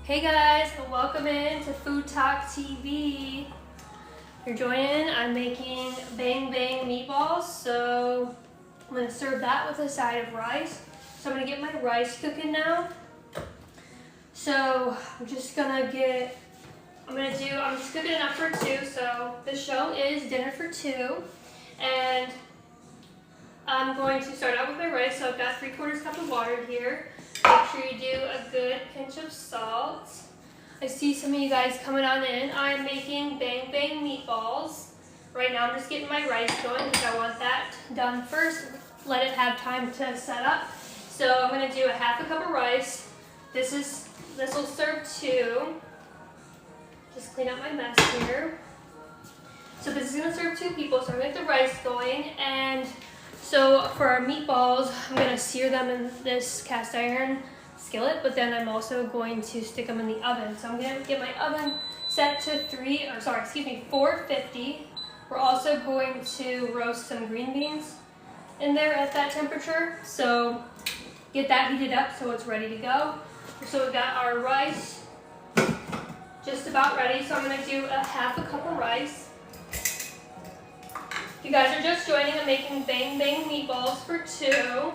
Hey guys, welcome in to FoodTokTV. You're joining. I'm making Bang Bang Meatballs, so I'm gonna serve that with a side of rice. So I'm gonna get my rice cooking now. So I'm just cooking enough for two. So the show is dinner for two, and I'm going to start out with my rice. So I've got 3/4 cup of water here. Make sure you do a good pinch of salt. I see some of you guys coming on in. I'm making Bang Bang Meatballs. Right now I'm just getting my rice going because I want that done first. Let it have time to set up. So I'm going to do a 1/2 cup of rice. This will serve two. Just clean up my mess here. So this is going to serve two people. So I'm going to get the rice going. And so for our meatballs, I'm going to sear them in this cast iron skillet, but then I'm also going to stick them in the oven. So I'm going to get my oven set to 450. We're also going to roast some green beans in there at that temperature. So get that heated up so it's ready to go. So we've got our rice just about ready. So I'm going to do a 1/2 cup of rice. If you guys are just joining, I'm making Bang Bang Meatballs for two.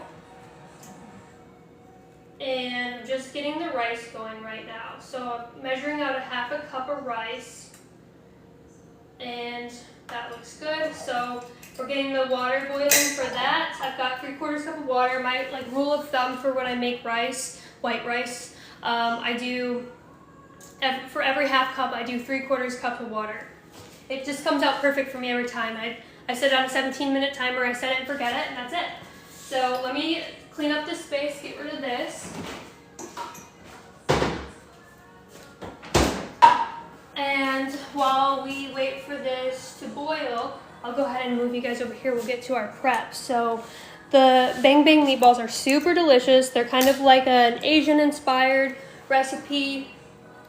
And I'm just getting the rice going right now. So I'm measuring out a 1/2 cup of rice. And that looks good. So we're getting the water boiling for that. I've got 3/4 cup of water. My rule of thumb for when I make rice, white rice, for every 1/2 cup, I do 3/4 cup of water. It just comes out perfect for me every time. I set it on a 17-minute timer, I set it and forget it, and that's it. So let me clean up this space, get rid of this. And while we wait for this to boil, I'll go ahead and move you guys over here. We'll get to our prep. So the Bang Bang Meatballs are super delicious. They're kind of like an Asian-inspired recipe.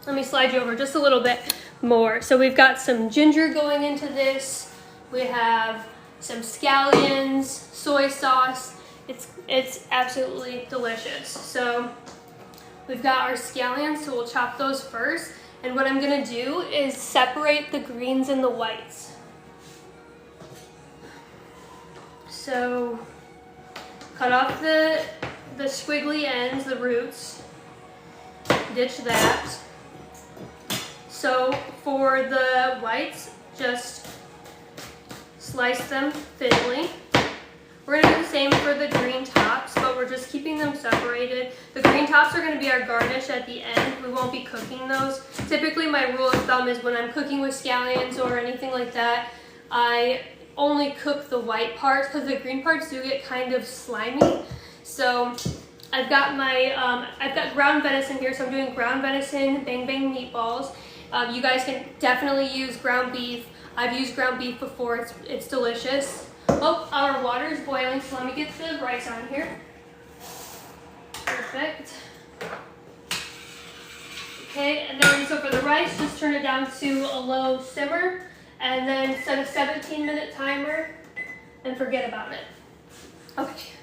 Let me slide you over just a little bit more. So we've got some ginger going into this. We have some scallions, soy sauce. It's absolutely delicious. So we've got our scallions, so we'll chop those first. And what I'm gonna do is separate the greens and the whites. So cut off the squiggly ends, the roots, ditch that. So for the whites, just slice them thinly. We're gonna do the same for the green tops, but we're just keeping them separated. The green tops are gonna be our garnish at the end. We won't be cooking those. Typically my rule of thumb is when I'm cooking with scallions or anything like that, I only cook the white parts because the green parts do get kind of slimy. So I've got ground venison here, so I'm doing ground venison Bang Bang Meatballs. You guys can definitely use ground beef. I've used ground beef before, it's delicious. Oh, our water is boiling, so let me get the rice on here. Perfect. Okay, and then so for the rice, just turn it down to a low simmer, and then set a 17-minute timer, and forget about it. Okay.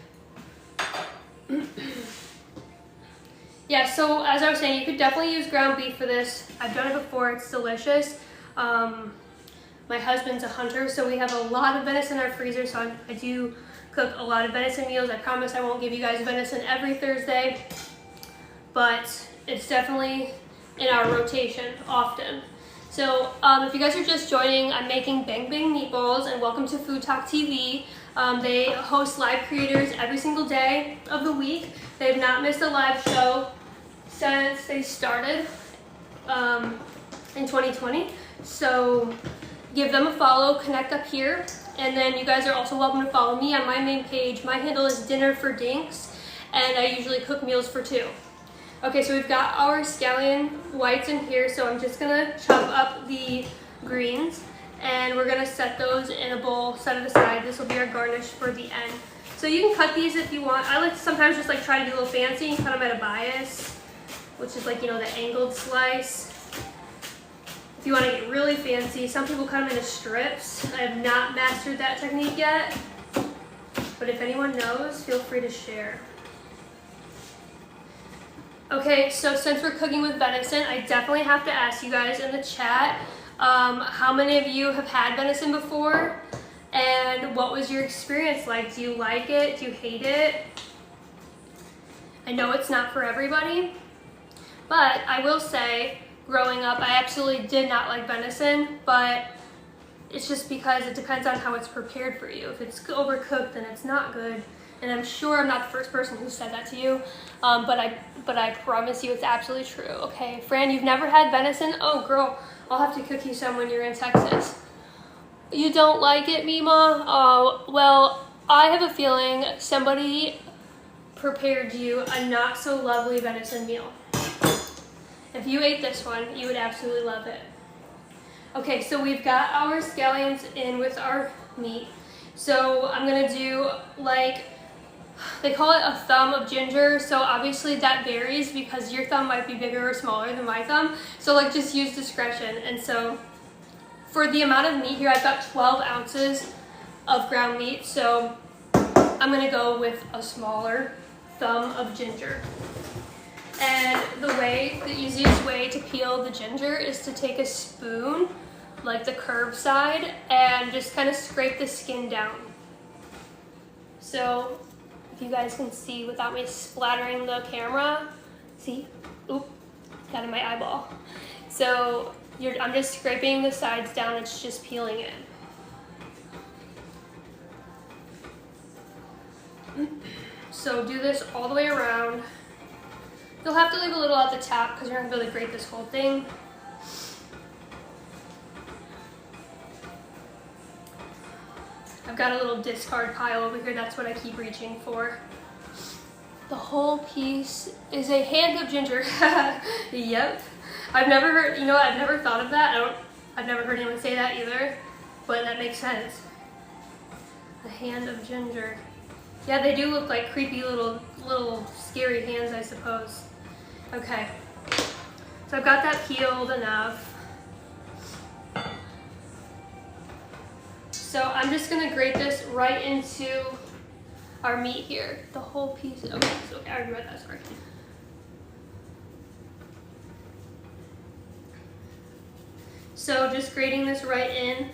Yeah, so as I was saying, you could definitely use ground beef for this. I've done it before, it's delicious. My husband's a hunter, so we have a lot of venison in our freezer, so I do cook a lot of venison meals. I promise I won't give you guys venison every Thursday, but it's definitely in our rotation often. So if you guys are just joining, I'm making Bang Bang Meatballs, and welcome to FoodTokTV. They host live creators every single day of the week. They've not missed a live show since they started in 2020. So give them a follow, connect up here, and then you guys are also welcome to follow me on my main page. My handle is Dinner for Dinks, and I usually cook meals for two. Okay, so we've got our scallion whites in here, so I'm just gonna chop up the greens, and we're gonna set those in a bowl, set it aside. This will be our garnish for the end. So you can cut these if you want. I like to sometimes just try to be a little fancy and cut them at a bias, which is the angled slice. If you want to get really fancy, some people cut them into strips. I have not mastered that technique yet, but if anyone knows, feel free to share. Okay, so since we're cooking with venison, I definitely have to ask you guys in the chat, how many of you have had venison before? And what was your experience like? Do you like it? Do you hate it? I know it's not for everybody, but I will say, growing up, I absolutely did not like venison, but it's just because it depends on how it's prepared for you. If it's overcooked, then it's not good. And I'm sure I'm not the first person who said that to you, but I promise you it's absolutely true. Okay, Fran, you've never had venison? Oh, girl, I'll have to cook you some when you're in Texas. You don't like it, Mima? Oh, well, I have a feeling somebody prepared you a not so lovely venison meal. If you ate this one, you would absolutely love it. Okay, so we've got our scallions in with our meat. So I'm gonna do, like, they call it a thumb of ginger. So obviously that varies because your thumb might be bigger or smaller than my thumb. So like just use discretion. And so for the amount of meat here, I've got 12 ounces of ground meat. So I'm gonna go with a smaller thumb of ginger. And the easiest way to peel the ginger is to take a spoon, like the curved side, and just kind of scrape the skin down. So if you guys can see without me splattering the camera, see? Oop, got in my eyeball. So I'm just scraping the sides down, it's just peeling it. So do this all the way around. You'll have to leave a little at the top because you're not going to be able to grate this whole thing. I've got a little discard pile over here, that's what I keep reaching for. The whole piece is a hand of ginger. Yep. I've never heard, you know what, I've never thought of that. I've never heard anyone say that either, but that makes sense. The hand of ginger. Yeah, they do look like creepy little scary hands, I suppose. Okay, so I've got that peeled enough. So I'm just gonna grate this right into our meat here. The whole piece, okay, I already read that, sorry. So just grating this right in.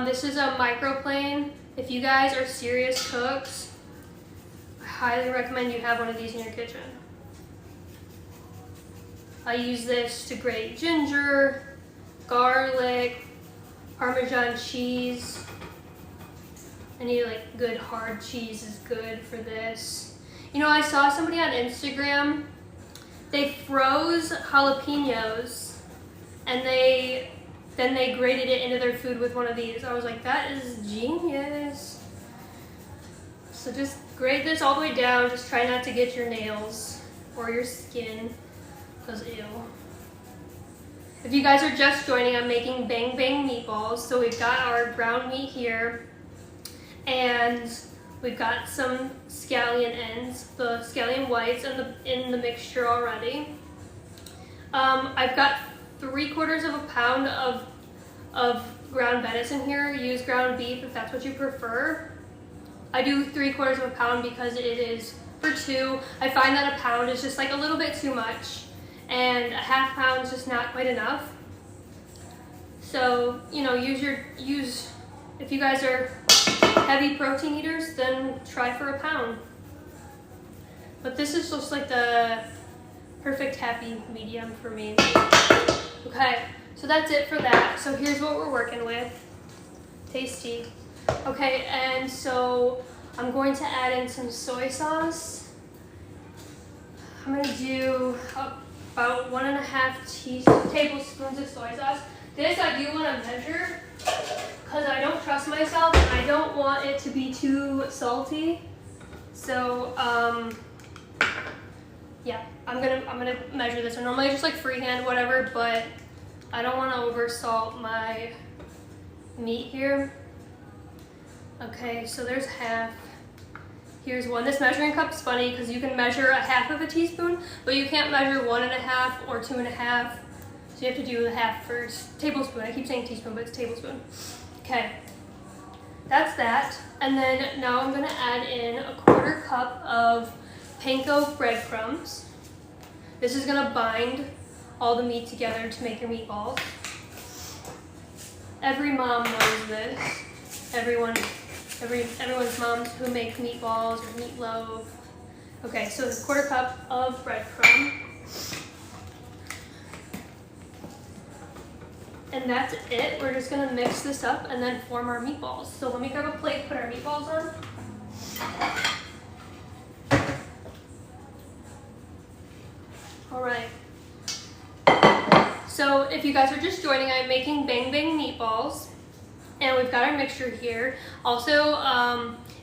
This is a microplane. If you guys are serious cooks, I highly recommend you have one of these in your kitchen. I use this to grate ginger, garlic, Parmesan cheese. Any like good hard cheese is good for this. You know, I saw somebody on Instagram, they froze jalapenos and then they grated it into their food with one of these. I was like, that is genius. So just grate this all the way down. Just try not to get your nails or your skin, because ew. If you guys are just joining, I'm making Bang Bang Meatballs. So we've got our ground meat here, and we've got some scallion ends, the scallion whites in the mixture already. I've got 3/4 of a pound of ground venison here. Use ground beef if that's what you prefer. I do 3/4 of a pound because it is for two. I find that a pound is just like a little bit too much, and a half pound is just not quite enough. So, you know, if you guys are heavy protein eaters, then try for a pound. But this is just like the perfect happy medium for me. Okay, so that's it for that. So here's what we're working with. Tasty. Okay, and so I'm going to add in some soy sauce. I'm going to do about 1.5 tablespoons of soy sauce. This I do want to measure because I don't trust myself and I don't want it to be too salty. So yeah, I'm gonna measure this. I normally just like freehand whatever, but I don't want to over salt my meat here. Okay, so there's half. Here's one. This measuring cup is funny because you can measure 1/2 teaspoon, but you can't measure 1.5 or 2.5. So you have to do the half first. Tablespoon. I keep saying teaspoon, but it's tablespoon. Okay, that's that. And then now I'm gonna add in 1/4 cup of panko breadcrumbs. This is gonna bind all the meat together to make your meatballs. Every mom knows this. Everyone's moms who make meatballs or meatloaf. Okay, so a 1/4 cup of breadcrumb. And that's it. We're just gonna mix this up and then form our meatballs. So let me grab a plate, put our meatballs on. All right. So if you guys are just joining, I'm making Bang Bang Meatballs. And we've got our mixture here. Also,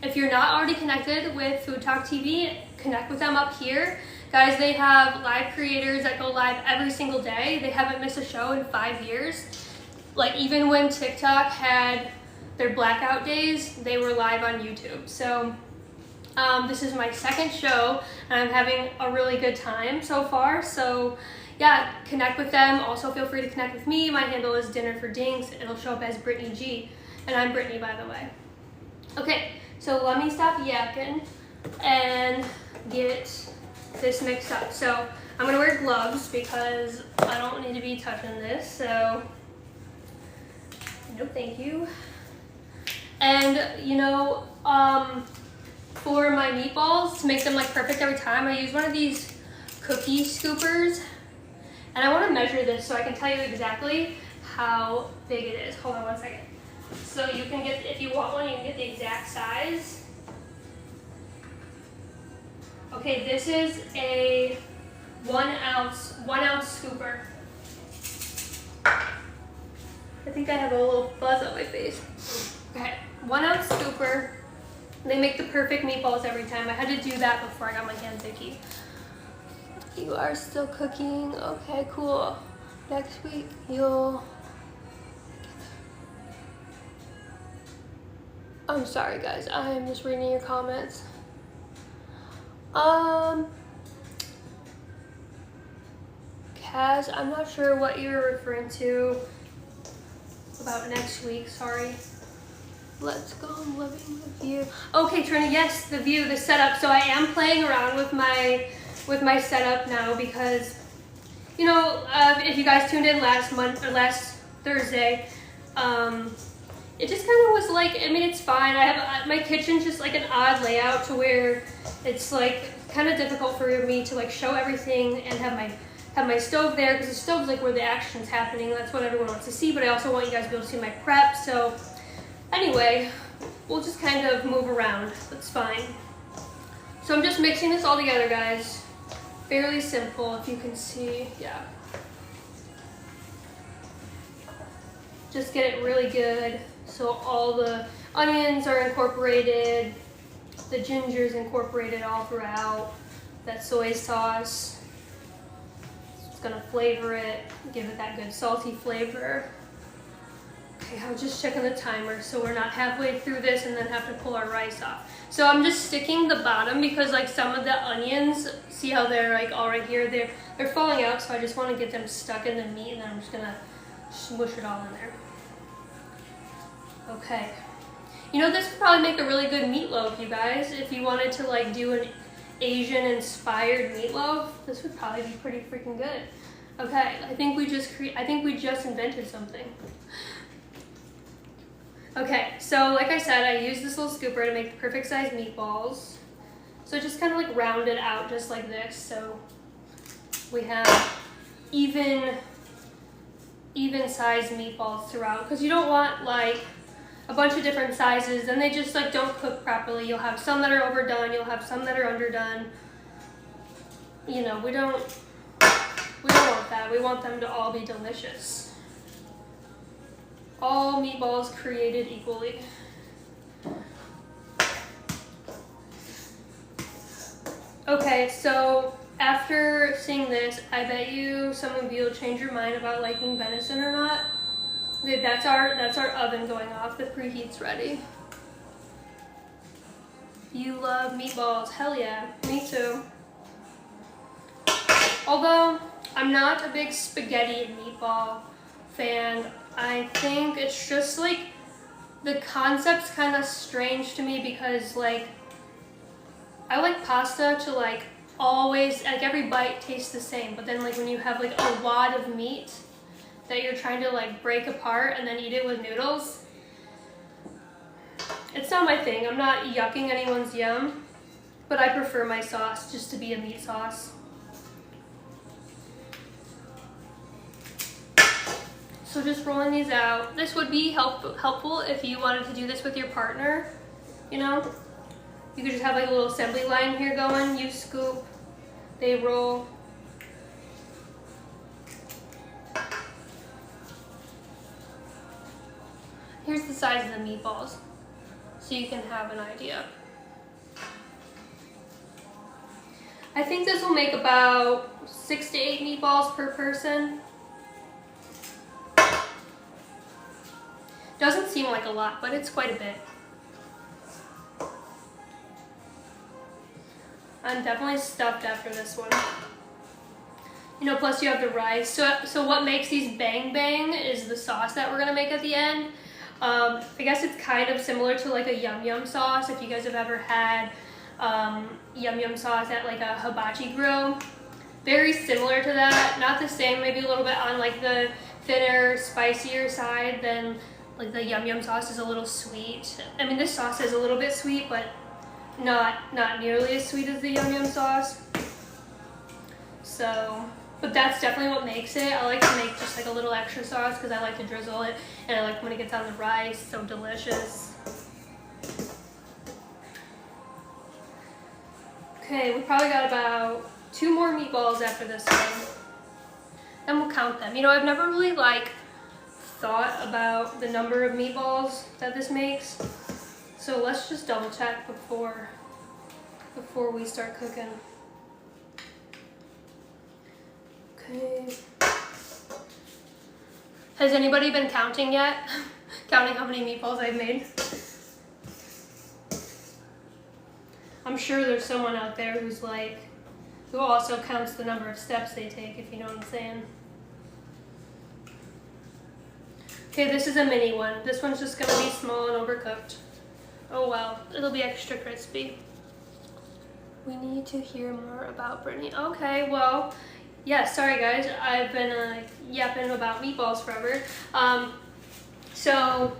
if you're not already connected with FoodTokTV, connect with them up here. Guys, they have live creators that go live every single day. They haven't missed a show in 5 years. Like even when TikTok had their blackout days, they were live on YouTube. So this is my second show and I'm having a really good time so far. So yeah, connect with them. Also feel free to connect with me. My handle is Dinner for Dinks. It'll show up as Brittany G. And I'm Brittney, by the way. Okay, so let me stop yakking and get this mixed up. So I'm gonna wear gloves because I don't need to be touching this. So no thank you. And you know, for my meatballs, to make them like perfect every time, I use one of these cookie scoopers. And I want to measure this so I can tell you exactly how big it is. Hold on one second. So you can get, if you want one, you can get the exact size. Okay, this is a 1 ounce scooper. I think I have a little buzz on my face. Okay, 1 ounce scooper. They make the perfect meatballs every time. I had to do that before I got my hands icky. You are still cooking. Okay, cool. Next week you'll... I'm sorry guys, I'm just reading your comments. Kaz, I'm not sure what you're referring to about next week, sorry. Let's go, I'm loving the view. Okay, Trina, yes, the view, the setup. So I am playing around with my setup now because, you know, if you guys tuned in last Thursday, it just kind of was like, I mean, it's fine. I have, my kitchen's just like an odd layout to where it's like kind of difficult for me to like show everything and have my stove there because the stove's like where the action's happening. That's what everyone wants to see, but I also want you guys to be able to see my prep. So anyway, we'll just kind of move around. That's fine. So I'm just mixing this all together, guys. Fairly simple, if you can see, yeah. Just get it really good so all the onions are incorporated, the ginger's incorporated all throughout, that soy sauce. It's gonna flavor it, give it that good salty flavor. Okay, I'm just checking the timer so we're not halfway through this and then have to pull our rice off. So I'm just sticking the bottom because like some of the onions, see how they're like all right here, they're falling out, so I just want to get them stuck in the meat and then I'm just gonna smush it all in there. Okay. You know, this would probably make a really good meatloaf, you guys. If you wanted to like do an Asian inspired meatloaf, this would probably be pretty freaking good. Okay, I think we just invented something. Okay, so like I said, I used this little scooper to make the perfect size meatballs. So just kind of like round it out just like this. So we have even sized meatballs throughout, because you don't want like a bunch of different sizes and they just like don't cook properly. You'll have some that are overdone, you'll have some that are underdone. You know, we don't want that. We want them to all be delicious. All meatballs created equally. Okay, so after seeing this, I bet you some of you will change your mind about liking venison or not. Okay, that's our oven going off. The preheat's ready. You love meatballs? Hell yeah, me too. Although I'm not a big spaghetti and meatball fan. I think it's just like the concept's kind of strange to me because like I like pasta to like always, like every bite tastes the same, but then like when you have like a lot of meat that you're trying to like break apart and then eat it with noodles, it's not my thing. I'm not yucking anyone's yum, but I prefer my sauce just to be a meat sauce. So just rolling these out. This would be helpful if you wanted to do this with your partner, you know? You could just have like a little assembly line here going. You scoop, they roll. Here's the size of the meatballs, so you can have an idea. I think this will make about 6 to 8 meatballs per person. Doesn't seem like a lot, but it's quite a bit. I'm definitely stuffed after this one. You know, plus you have the rice. So what makes these Bang Bang is the sauce that we're gonna make at the end. I guess it's kind of similar to like a yum yum sauce. If you guys have ever had yum yum sauce at like a hibachi grill. Very similar to that. Not the same, maybe a little bit on like the thinner, spicier side than like the yum yum sauce is a little sweet. I mean, this sauce is a little bit sweet, but not nearly as sweet as the yum yum sauce. So, but that's definitely what makes it. I like to make just like a little extra sauce because I like to drizzle it, and I like when it gets on the rice. So delicious. Okay, we probably got about 2 more meatballs after this one. Then we'll count them. You know, I've never really like thought about the number of meatballs that this makes. So let's just double check before we start cooking. Okay. Has anybody been counting yet? Counting how many meatballs I've made? I'm sure there's someone out there who also counts the number of steps they take, if you know what I'm saying. Okay, this is a mini one. This one's just gonna be small and overcooked. Oh well, it'll be extra crispy. We need to hear more about Brittany. Okay, well, yeah, sorry guys. I've been yapping about meatballs forever. So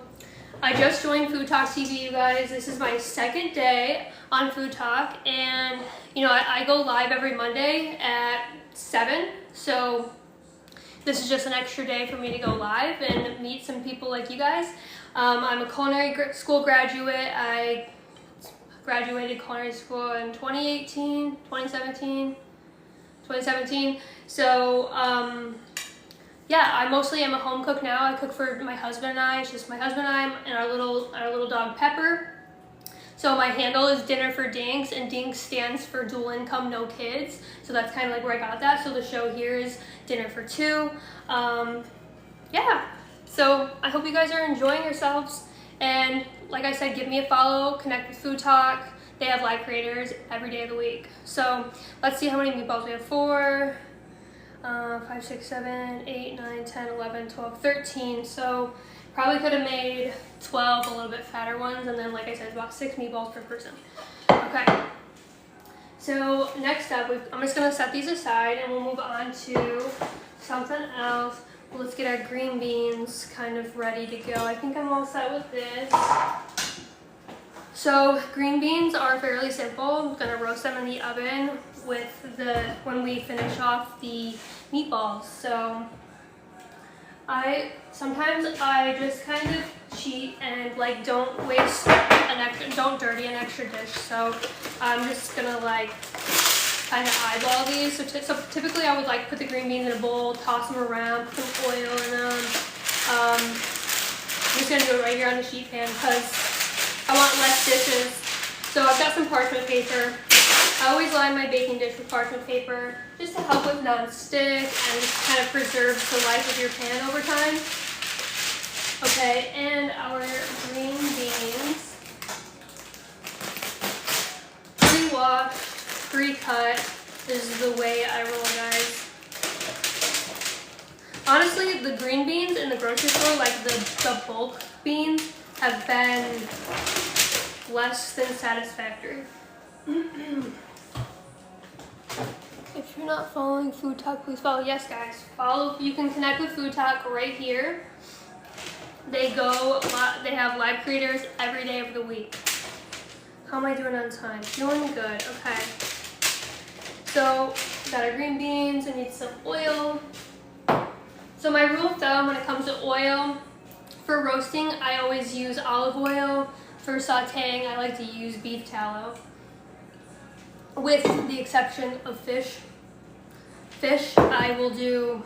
I just joined FoodTokTV, you guys. This is my 2nd day on FoodTok, and you know, I go live every Monday at 7, so this is just an extra day for me to go live and meet some people like you guys. I'm a culinary school graduate. I graduated culinary school in 2017. So yeah, I mostly am a home cook now. I cook for my husband and I. It's just my husband and I and our little dog Pepper. So my handle is Dinner for Dinks, and Dinks stands for dual income, no kids. So that's kind of like where I got that. So the show here is Dinner for 2. Yeah, so I hope you guys are enjoying yourselves. And like I said, give me a follow, connect with FoodTok. They have live creators every day of the week. So let's see how many meatballs we have. 4, 5, 6, 7, 8, 9, 10, 11, 12, 13. So probably could have made 12 a little bit fatter ones, and then like I said, it's about 6 meatballs per person. Okay, so next up, I'm just gonna set these aside and we'll move on to something else. Let's get our green beans kind of ready to go. I think I'm all set with this. So green beans are fairly simple. I'm gonna roast them in the oven when we finish off the meatballs. So sometimes I just kind of cheat and like don't dirty an extra dish. So I'm just gonna like kind of eyeball these. So typically I would like put the green beans in a bowl, toss them around, put some oil in them. I'm just gonna do it right here on the sheet pan because I want less dishes. So I've got some parchment paper. I always line my baking dish with parchment paper just to help with non-stick and kind of preserves the life of your pan over time. Okay, and our green beans, pre-washed, pre-cut is the way I roll, guys. Honestly, the green beans in the grocery store, like the bulk beans, have been less than satisfactory. If you're not following Food Talk, please follow. Yes, guys, follow. You can connect with Food Talk right here. They have live creators every day of the week. How am I doing on time? Doing good. Okay. So, got our green beans. I need some oil. So my rule of thumb when it comes to oil, for roasting, I always use olive oil. For sauteing, I like to use beef tallow. With the exception of fish. Fish, I will do,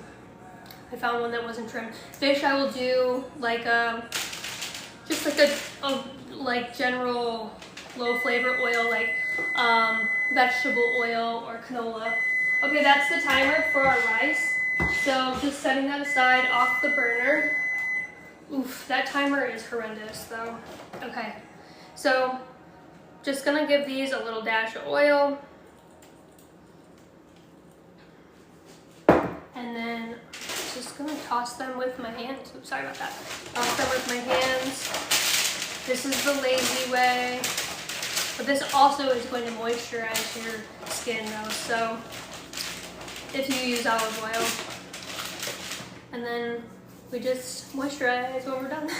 I found one that wasn't trimmed. Fish, I will do like just like a like general low flavor oil, like vegetable oil or canola. Okay, that's the timer for our rice. So just setting that aside off the burner. Oof, that timer is horrendous though. Okay, so just gonna give these a little dash of oil. And then just gonna toss them with my hands. Oops, sorry about that. Toss them with my hands. This is the lazy way. But this also is going to moisturize your skin though, so if you use olive oil. And then we just moisturize when we're done.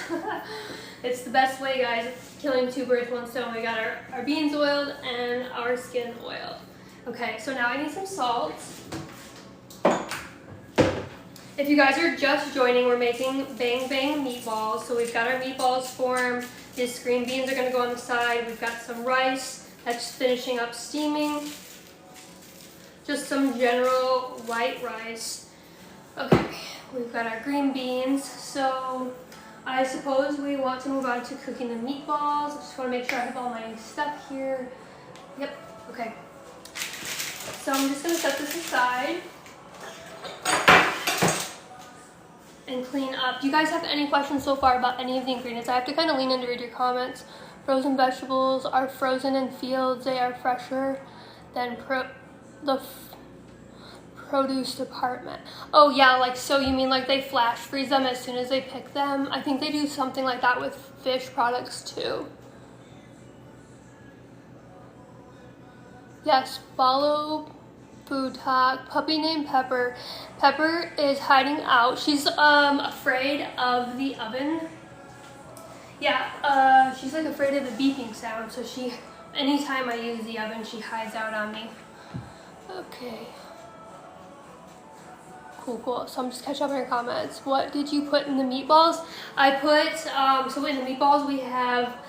It's the best way, guys. Killing two birds, one stone. We got our beans oiled and our skin oiled. Okay, so now I need some salt. If you guys are just joining, we're making Bang Bang Meatballs. So we've got our meatballs formed. These green beans are gonna go on the side. We've got some rice that's finishing up steaming. Just some general white rice. Okay, we've got our green beans. So I suppose we want to move on to cooking the meatballs. I just wanna make sure I have all my stuff here. Yep, okay. So I'm just gonna set this aside and clean up. Do you guys have any questions so far about any of the ingredients? I have to kind of lean in to read your comments. Frozen vegetables are frozen in fields. They are fresher than the produce department. Oh yeah, like, so you mean like they flash freeze them as soon as they pick them? I think they do something like that with fish products too. Yes, follow Food Talk. Puppy named Pepper. Pepper is hiding out. She's afraid of the oven. Yeah, she's like afraid of the beeping sound, so anytime I use the oven, she hides out on me. Okay. Cool. So I'm just catching up on your comments. What did you put in the meatballs? I put, so in the meatballs we have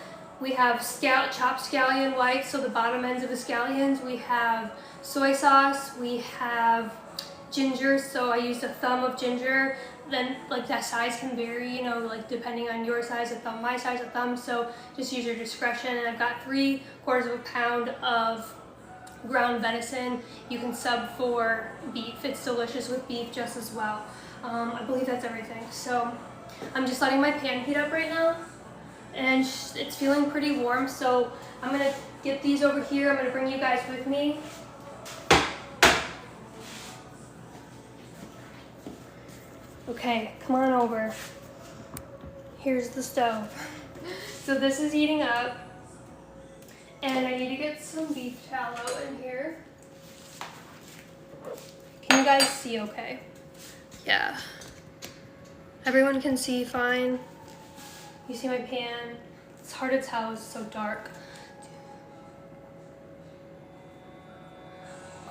chopped scallion whites, so the bottom ends of the scallions. We have soy sauce, we have ginger, so I used a thumb of ginger. Then like that size can vary, you know, like depending on your size of thumb, my size of thumb, so just use your discretion. And I've got 3/4 pound of ground venison. You can sub for beef. It's delicious with beef just as well. I believe that's everything. So I'm just letting my pan heat up right now, and it's feeling pretty warm, so I'm gonna get these over here. I'm gonna bring you guys with me. Okay, come on over. Here's the stove. So this is heating up, and I need to get some beef tallow in here. Can you guys see okay? Yeah. Everyone can see fine. You see my pan? It's hard to tell, it's so dark.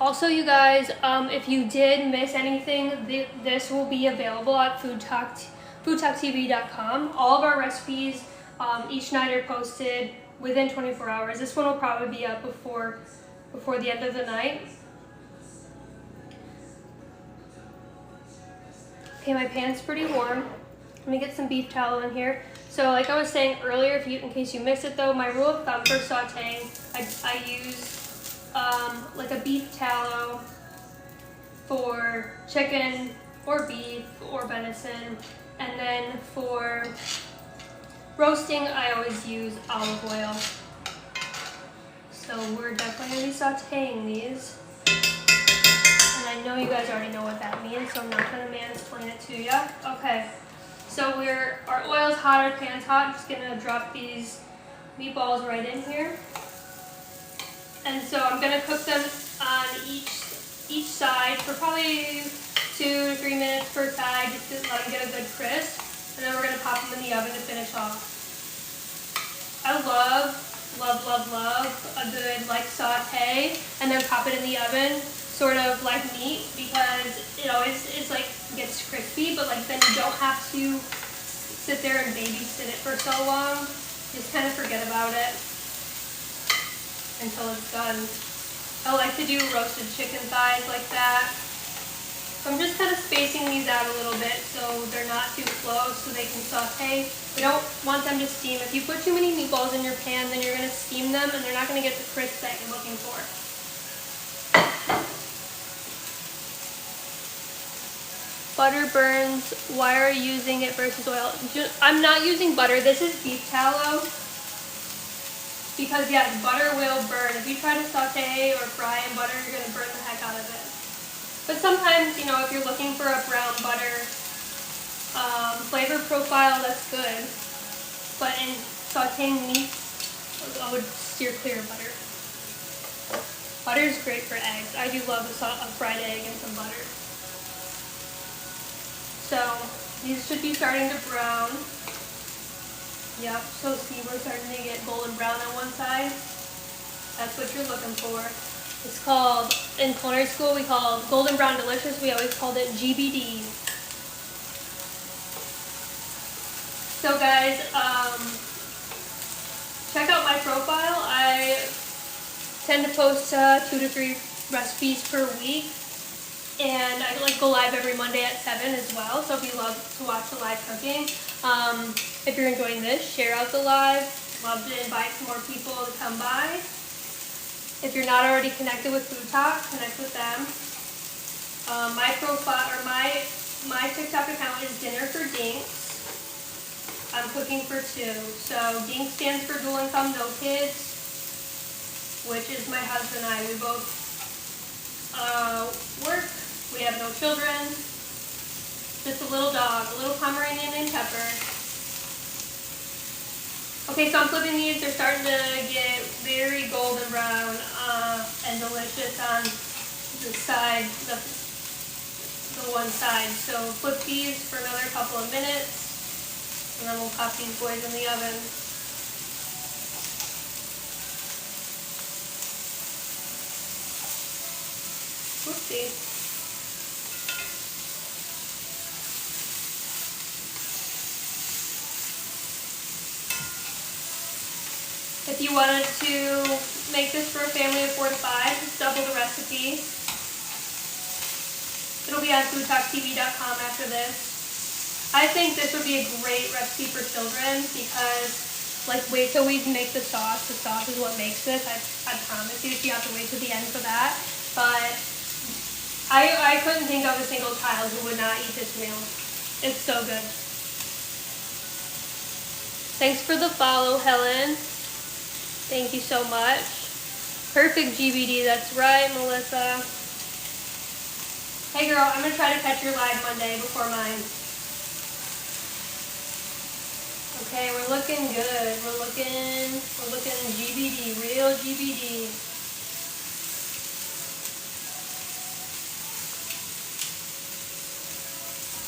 Also, you guys, if you did miss anything, this will be available at FoodTokTV.com. All of our recipes each night are posted within 24 hours. This one will probably be up before the end of the night. Okay, my pan's pretty warm. Let me get some beef tallow in here. So like I was saying earlier, in case you missed it though, my rule of thumb for sauteing, I use like a beef tallow for chicken or beef or venison, and then for roasting I always use olive oil. So we're definitely going to be sauteing these, and I know you guys already know what that means, so I'm not going to mansplain it to you. Okay, so our oil's hot, our pan's hot. I'm just going to drop these meatballs right in here. And so I'm going to cook them on each each side for probably 2 to 3 minutes per side, just to let them get a good crisp. And then we're gonna pop them in the oven to finish off. I love a good like saute and then pop it in the oven, sort of like meat, because it always is like gets crispy, but like then you don't have to sit there and babysit it for so long. Just kind of forget about it until it's done. I like to do roasted chicken thighs like that. So I'm just kind of spacing these out a little bit so they're not too close so they can saute. We don't want them to steam. If you put too many meatballs in your pan, then you're going to steam them and they're not going to get the crisp that you're looking for. Butter burns. Why are you using it versus oil? I'm not using butter. This is beef tallow. Because yes, butter will burn. If you try to saute or fry in butter, you're going to burn the heck out of it. But sometimes, you know, if you're looking for a brown butter flavor profile, that's good. But in sauteing meat, I would steer clear of butter. Butter is great for eggs. I do love a fried egg and some butter. So these should be starting to brown. Yep, so see, we're starting to get golden brown on one side. That's what you're looking for. It's called, in culinary school, we call it golden brown delicious. We always called it GBD. So guys, check out my profile. I tend to post 2 to 3 recipes per week. And I like go live every Monday at 7 as well. So if you love to watch the live cooking, if you're enjoying this, share out the live. Love to invite some more people to come by. If you're not already connected with Food Talk, connect with them. My profile or my TikTok account is Dinner for Dinks. I'm cooking for 2. So Dinks stands for Dual Income No Kids, which is my husband and I. We both work. We have no children. Just a little dog, a little Pomeranian named Pepper. Okay, so I'm flipping these. They're starting to get very golden brown and delicious on the side, the one side. So flip these for another couple of minutes, and then we'll pop these boys in the oven. Whoopsie. If you wanted to make this for a family of 4 to 5, just double the recipe. It'll be on FoodTokTV.com after this. I think this would be a great recipe for children because, like, wait till we make the sauce. The sauce is what makes this. I promise you, you have to wait till the end for that. But I couldn't think of a single child who would not eat this meal. It's so good. Thanks for the follow, Helen. Thank you so much. Perfect GBD, that's right, Melissa. Hey girl, I'm gonna try to catch your live Monday before mine. Okay, we're looking good. We're looking GBD, real GBD.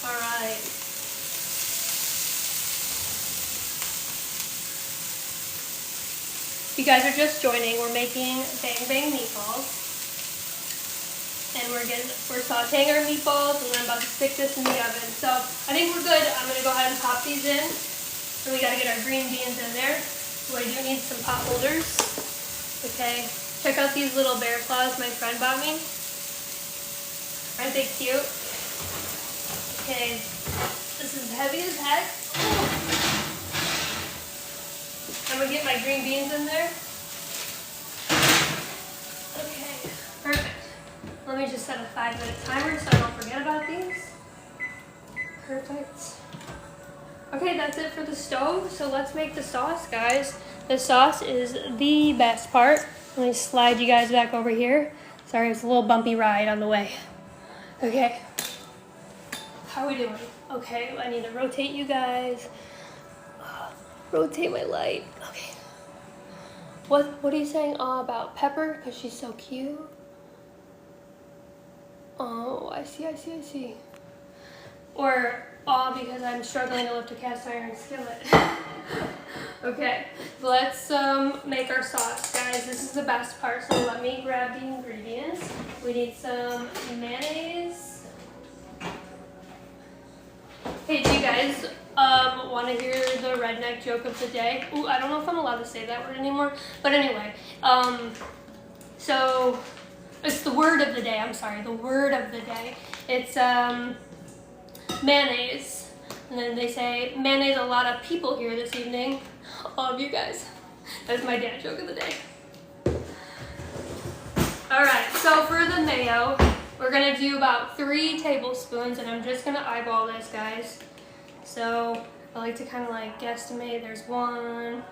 All right. If you guys are just joining, we're making Bang Bang Meatballs. And we're sauteing our meatballs, and I'm about to stick this in the oven. So I think we're good. I'm gonna go ahead and pop these in. And we gotta get our green beans in there. So I do need some pot holders. Okay, check out these little bear claws my friend bought me. Aren't they cute? Okay, this is heavy as heck. I'm gonna get my green beans in there. Okay, perfect. Let me just set a 5-minute timer so I don't forget about these. Perfect. Okay, that's it for the stove. So let's make the sauce, guys. The sauce is the best part. Let me slide you guys back over here. Sorry, it's a little bumpy ride on the way. Okay. How are we doing? Okay, I need to rotate you guys. Rotate my light. Okay. What are you saying about Pepper? Because she's so cute. I see. Or all because I'm struggling to lift a cast iron skillet. Okay, let's make our sauce, guys. This is the best part, so let me grab the ingredients. We need some mayonnaise. Hey, do you guys want to hear the redneck joke of the day? Ooh, I don't know if I'm allowed to say that word anymore, but anyway, so it's the word of the day. I'm sorry, the word of the day. It's mayonnaise. And then they say, mayonnaise, a lot of people here this evening. All of you guys. That's my dad joke of the day. Alright, so for the mayo, we're going to do about 3 tablespoons, and I'm just going to eyeball this, guys. So I like to kind of like guesstimate. There's 1,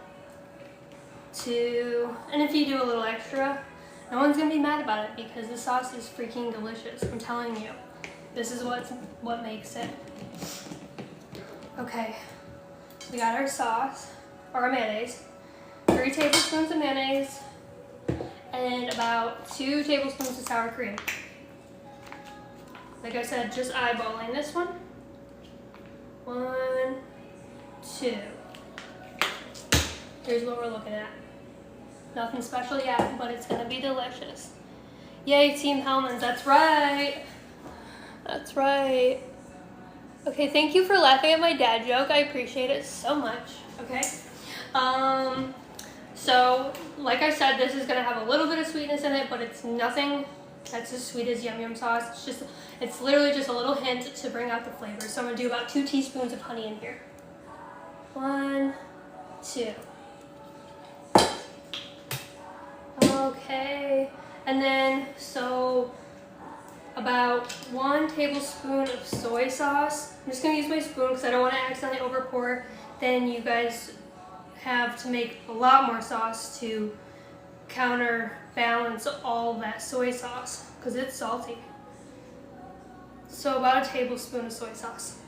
2, and if you do a little extra, no one's going to be mad about it because the sauce is freaking delicious. I'm telling you. This is what makes it. Okay, we got our sauce, or our mayonnaise, 3 tablespoons of mayonnaise, and about 2 tablespoons of sour cream. Like I said, just eyeballing this one. 1, 2. Here's what we're looking at. Nothing special yet, but it's gonna be delicious. Yay, Team Hellmann's, that's right. That's right. Okay, thank you for laughing at my dad joke. I appreciate it so much. Okay. So, like I said, this is gonna have a little bit of sweetness in it, but it's nothing that's as sweet as Yum Yum sauce. It's literally just a little hint to bring out the flavor. So I'm gonna do about 2 teaspoons of honey in here. 1, 2. Okay. And then, so about 1 tablespoon of soy sauce. I'm just gonna use my spoon because I don't want to accidentally overpour. Then you guys have to make a lot more sauce to counterbalance all that soy sauce because it's salty. So about a tablespoon of soy sauce.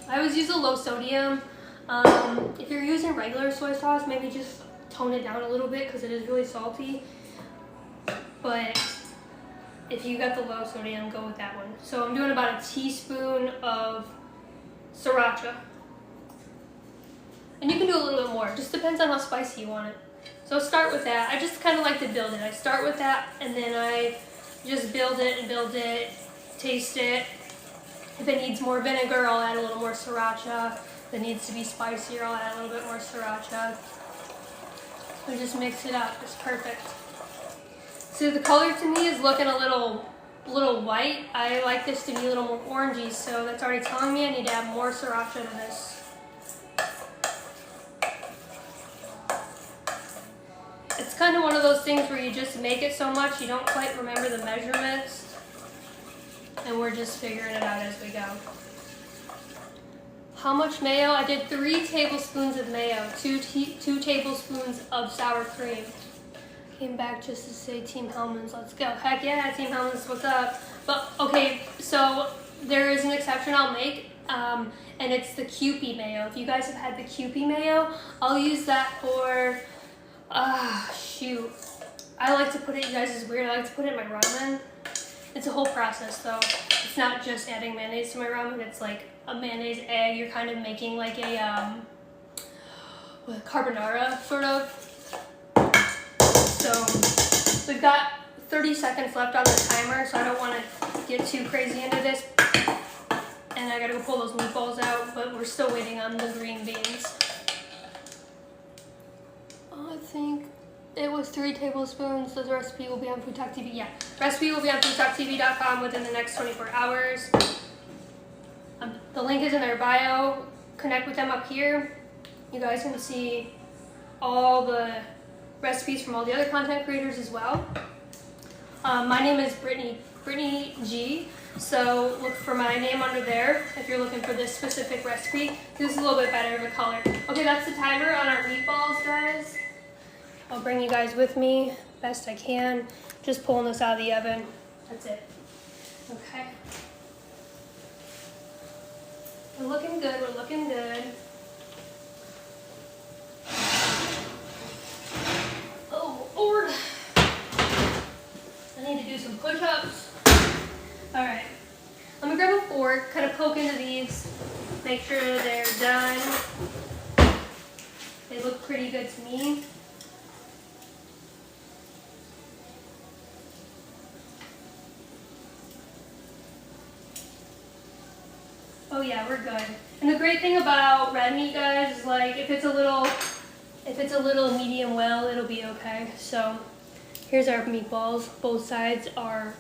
I always use a low sodium. If you're using regular soy sauce, maybe just tone it down a little bit because it is really salty. But if you got the low sodium, go with that one. So I'm doing about a teaspoon of sriracha. And you can do a little bit more. It just depends on how spicy you want it. So start with that. I just kind of like to build it. I start with that and then I just build it, taste it. If it needs more vinegar, I'll add a little more sriracha. If it needs to be spicier, I'll add a little bit more sriracha. We just mix it up. It's perfect. So the color to me is looking a little white. I like this to be a little more orangey, so that's already telling me I need to add more sriracha to this. It's kind of one of those things where you just make it so much you don't quite remember the measurements, and we're just figuring it out as we go. How much mayo? I did 3 tablespoons of mayo, 2 tablespoons of sour cream. Came back just to say Team Hellmann's, let's go. Heck yeah, Team Hellmann's, what's up? But okay, so there is an exception I'll make, and it's the Kewpie mayo. If you guys have had the Kewpie mayo, I'll use that for, shoot. I like to put it, you guys, is weird, I like to put it in my ramen. It's a whole process though. It's not just adding mayonnaise to my ramen, it's like a mayonnaise egg. You're kind of making like a carbonara sort of. So we've got 30 seconds left on the timer, so I don't want to get too crazy into this. And I gotta go pull those meatballs out, but we're still waiting on the green beans. I think it was 3 tablespoons. The recipe will be on FoodTokTV. Yeah, recipe will be on FoodTokTV.com within the next 24 hours. The link is in their bio. Connect with them up here. You guys can see all the recipes from all the other content creators as well. My name is Brittany G, so look for my name under there if you're looking for this specific recipe. This is a little bit better of a color. Okay, that's the timer on our meatballs, guys. I'll bring you guys with me best I can. Just pulling this out of the oven. That's it. Okay. We're looking good, we're looking good. Oh, Lord. need to do some push-ups. All right, let me grab a fork, kind of poke into these, make sure they're done. They look pretty good to me. Oh yeah, we're good. And the great thing about red meat, guys, is like if it's a little medium well, it'll be okay. So here's our meatballs. Both sides are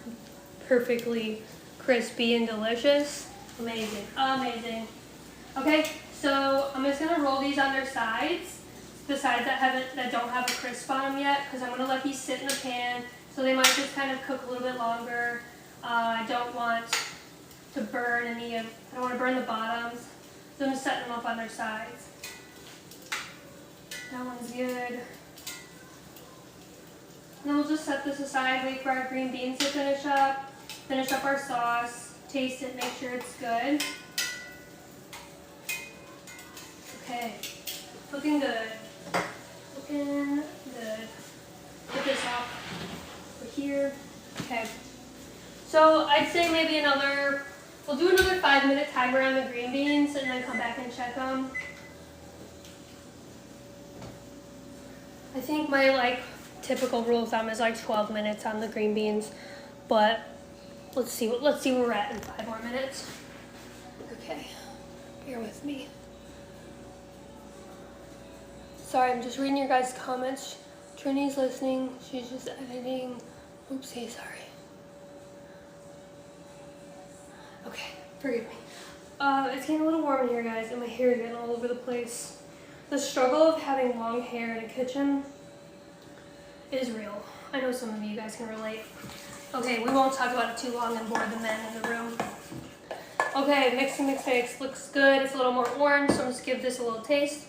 perfectly crispy and delicious. Amazing, amazing. Okay, so I'm just gonna roll these on their sides, the sides that don't have a crisp on them yet, because I'm gonna let these sit in the pan, so they might just kind of cook a little bit longer. I don't want to burn I don't want to burn the bottoms, so I'm just setting them up on their sides. That one's good. And then we'll just set this aside, wait for our green beans to finish up our sauce, taste it, make sure it's good. Okay, looking good. Looking good. Put this off over here. Okay. So I'd say maybe we'll do another 5-minute timer on the green beans and then come back and check them. I think my typical rule of thumb is 12 minutes on the green beans, but let's see where we're at in 5 more minutes. Okay, bear with me. Sorry, I'm just reading your guys' comments. Trinny's listening, she's just editing. Oopsie, sorry. Okay, forgive me. It's getting a little warm in here, guys, and my hair is getting all over the place. The struggle of having long hair in a kitchen is real. I know some of you guys can relate. Okay, we won't talk about it too long and bore the men in the room. Okay, mix. Looks good. It's a little more orange, so I'm just give this a little taste.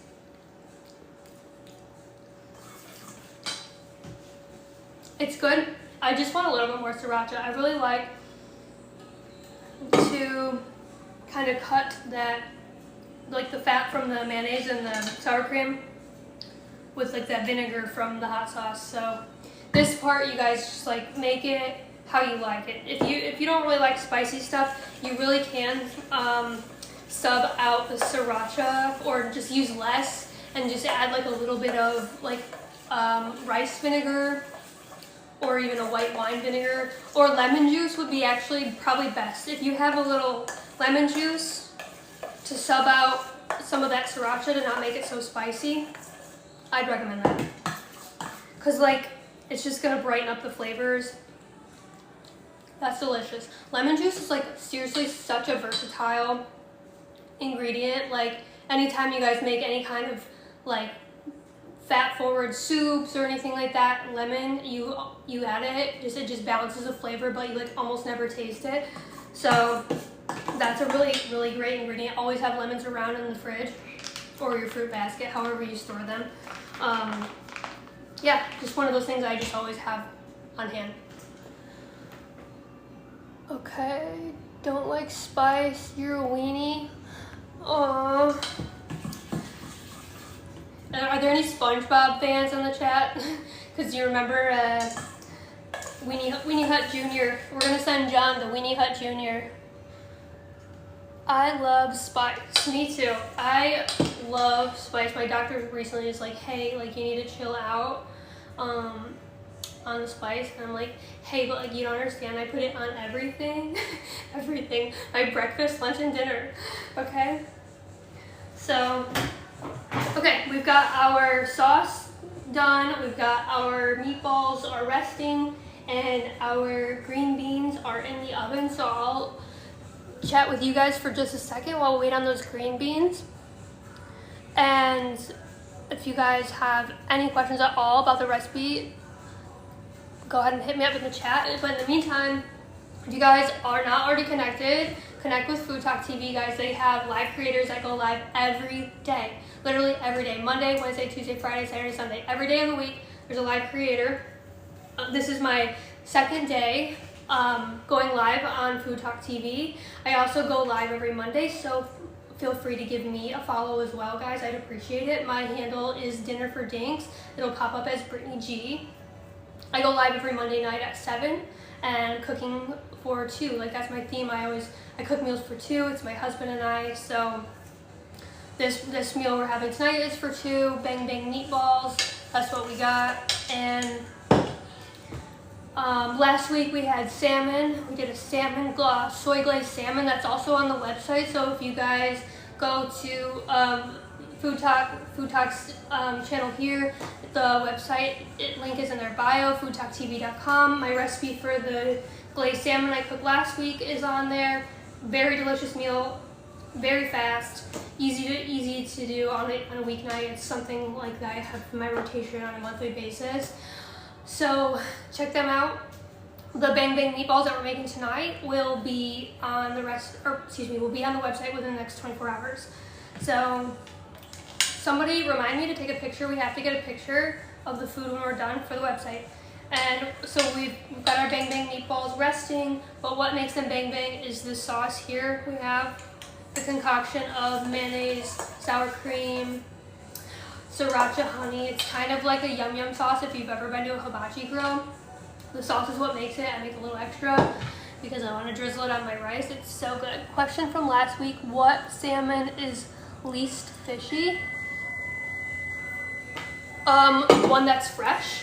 It's good. I just want a little bit more sriracha. I really like to kind of cut that, the fat from the mayonnaise and the sour cream with that vinegar from the hot sauce. So this part, you guys just make it how you like it. If you don't really like spicy stuff, you really can sub out the sriracha or just use less and just add a little bit of rice vinegar or even a white wine vinegar, or lemon juice would be actually probably best. If you have a little lemon juice to sub out some of that sriracha to not make it so spicy, I'd recommend that. Because it's just gonna brighten up the flavors. That's delicious. Lemon juice is seriously such a versatile ingredient. Anytime you guys make any kind of fat forward soups or anything like that, lemon, you add it just balances the flavor, but you almost never taste it. So that's a really great ingredient. Always have lemons around in the fridge or your fruit basket, however you store them. Yeah, just one of those things I just always have on hand. Okay, don't like spice, you're a weenie. Aww. Are there any SpongeBob fans in the chat? Because you remember Weenie Hut Jr. We're going to send John to Weenie Hut Jr. I love spice. Me too. I love spice. My doctor recently was hey, you need to chill out on the spice. And I'm like, hey, but you don't understand. I put it on everything. Everything. My breakfast, lunch, and dinner. Okay? So... okay, we've got our sauce done, we've got our meatballs are resting, and our green beans are in the oven, so I'll chat with you guys for just a second while we wait on those green beans. And if you guys have any questions at all about the recipe, go ahead and hit me up in the chat. But in the meantime, if you guys are not already connected, connect with FoodTokTV, guys. They have live creators that go live every day. Literally every day. Monday, Wednesday, Tuesday, Friday, Saturday, Sunday. Every day of the week, there's a live creator. This is my second day going live on FoodTokTV. I also go live every Monday, so feel free to give me a follow as well, guys. I'd appreciate it. My handle is Dinner for Dinks. It'll pop up as Brittany G. I go live every Monday night at 7, and cooking for two. Like that's my theme. I cook meals for two. It's my husband and I. So this meal we're having tonight is for two. Bang Bang Meatballs. That's what we got. And last week we had salmon. We did a salmon soy glazed salmon. That's also on the website. So if you guys go to FoodTok's channel here, the website link is in their bio, FoodTokTV.com. My recipe for the glazed salmon I cooked last week is on there. Very delicious meal, very fast, easy to do on a weeknight. It's something like that I have in my rotation on a monthly basis. So check them out. The Bang Bang Meatballs that we're making tonight will be on the website within the next 24 hours. So somebody remind me to take a picture. We have to get a picture of the food when we're done for the website. And so we've got our Bang Bang Meatballs resting, but what makes them Bang Bang is this sauce here. We have the concoction of mayonnaise, sour cream, sriracha honey. It's kind of like a yum yum sauce if you've ever been to a hibachi grill. The sauce is what makes it. I make a little extra because I want to drizzle it on my rice. It's so good. Question from last week, what salmon is least fishy? One that's fresh.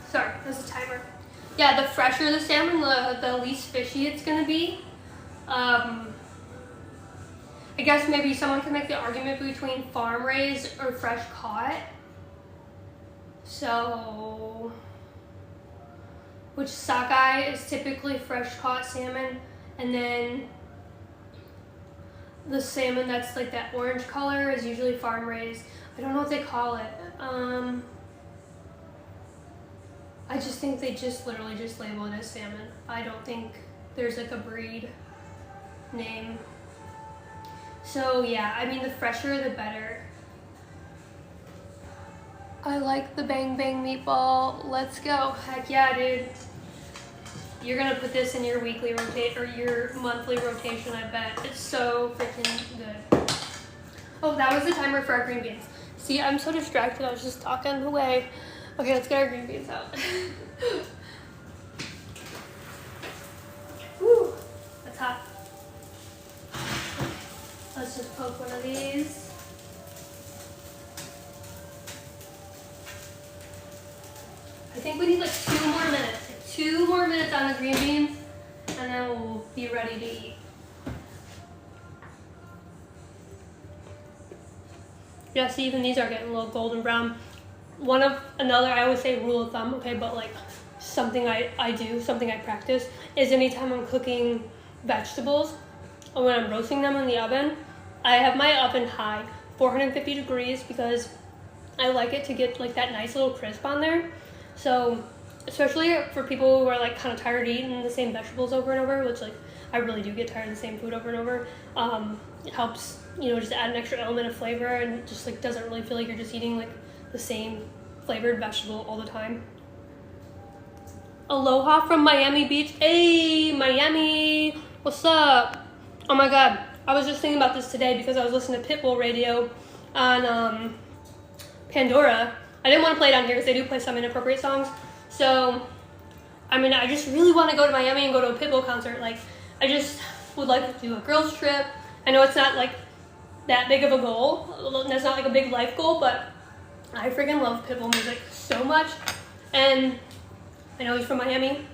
Sorry, there's a timer. Yeah, the fresher the salmon, the least fishy it's gonna be. I guess maybe someone can make the argument between farm raised or fresh caught. So, which sockeye is typically fresh caught salmon, and then the salmon that's like that orange color is usually farm raised. I don't know what they call it. I just think they literally just label it as salmon. I don't think there's like a breed name. So yeah, I mean the fresher the better. I like the Bang Bang Meatball. Let's go. Heck yeah, dude. You're gonna put this in your weekly rotate or your monthly rotation, I bet. It's so freaking good. Oh, that was the timer for our green beans. See, I'm so distracted. I was just talking away. Okay, let's get our green beans out. Woo, that's hot. Let's just poke one of these. I think we need like 2 more minutes. 2 more minutes on the green beans, and then we'll be ready to eat. Yeah, see, even these are getting a little golden brown. I always say rule of thumb, okay, but like something I do, something I practice, is anytime I'm cooking vegetables, or when I'm roasting them in the oven, I have my oven high, 450 degrees, because I like it to get like that nice little crisp on there. So, especially for people who are like kind of tired of eating the same vegetables over and over, which like I really do get tired of the same food over and over, it helps, you know, just add an extra element of flavor and just like doesn't really feel like you're just eating like the same flavored vegetable all the time. Aloha from Miami Beach. Hey, Miami, what's up? Oh my God, I was just thinking about this today because I was listening to Pitbull radio on Pandora. I didn't want to play it on here because they do play some inappropriate songs. So, I mean, I just really want to go to Miami and go to a Pitbull concert. Like, I just would like to do a girls trip. I know it's not like that big of a goal. That's not like a big life goal, but I freaking love Pitbull music so much. And I know he's from Miami.